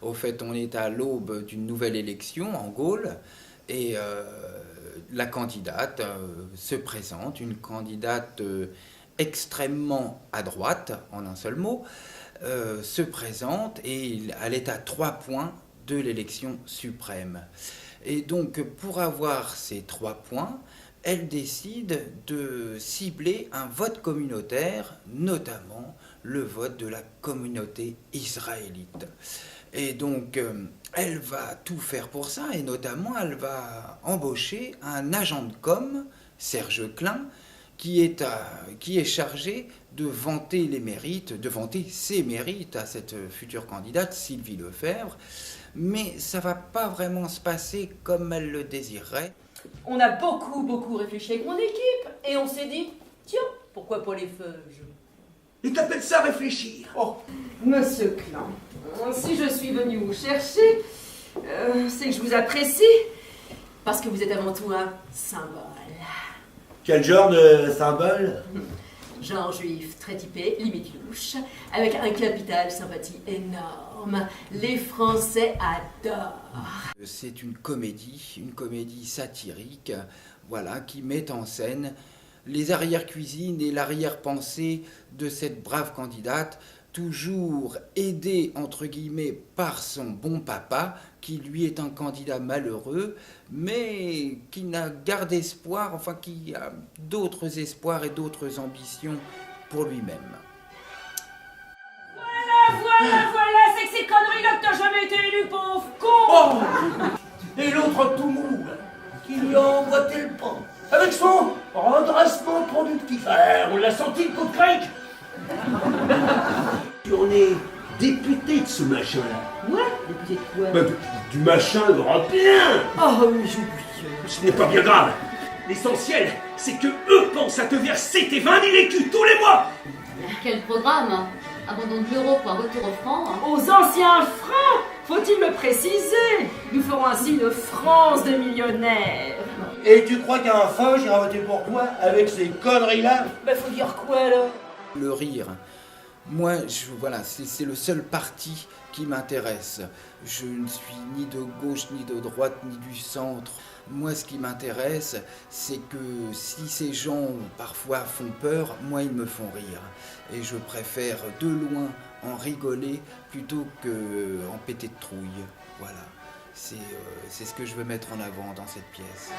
Au fait, on est à l'aube d'une nouvelle élection en Gaule et la candidate se présente, une candidate extrêmement à droite, en un seul mot, se présente et elle est à 3 points de l'élection suprême. Et donc, pour avoir ces 3 points, elle décide de cibler un vote communautaire, notamment le vote de la communauté israélite. Et donc, elle va tout faire pour ça, et notamment, elle va embaucher un agent de com, Serge Klein, qui est chargé de vanter les mérites, de vanter ses mérites à cette future candidate, Sylvie Lefebvre. Mais ça va pas vraiment se passer comme elle le désirerait. On a beaucoup réfléchi avec mon équipe et on s'est dit, tiens, pourquoi pas les feuilles? Et t'appelles ça réfléchir? Oh, Monsieur Klein, si je suis venue vous chercher, c'est que je vous apprécie, parce que vous êtes avant tout un symbole. Quel genre de symbole? Genre juif, très typé, limite louche, avec un capital sympathie énorme. Les Français adorent. C'est une comédie satirique, voilà, qui met en scène les arrière-cuisines et l'arrière-pensée de cette brave candidate, toujours aidée, entre guillemets, par son bon papa, qui lui est un candidat malheureux, mais qui n'a garde espoir, enfin qui a d'autres espoirs et d'autres ambitions pour lui-même. Voilà, c'est que ces conneries-là que t'as jamais été élu, pauvre con! Oh! Et l'autre tout mou, qui lui a emboîté le pan, avec son redressement productif. On l'a senti le coup de craque. On est député de ce machin-là. Ouais, député de quoi? Bah, du machin européen. Oh, oui, j'ai oublié. Ce n'est pas bien grave. L'essentiel, c'est que eux pensent à te verser tes 20 000 écus tous les mois. Quel programme? Abandon de l'euro pour un retour au franc? Aux anciens francs, faut-il le préciser? Nous ferons ainsi une France de millionnaires. Et tu crois qu'un fin j'irai voter pour toi avec ces conneries-là? Bah, faut dire quoi, alors? Le rire, moi, voilà, c'est le seul parti qui m'intéresse. Je ne suis ni de gauche, ni de droite, ni du centre. Moi, ce qui m'intéresse, c'est que si ces gens, parfois, font peur, moi, ils me font rire. Et je préfère, de loin, en rigoler plutôt qu'en péter de trouille. Voilà, c'est ce que je veux mettre en avant dans cette pièce.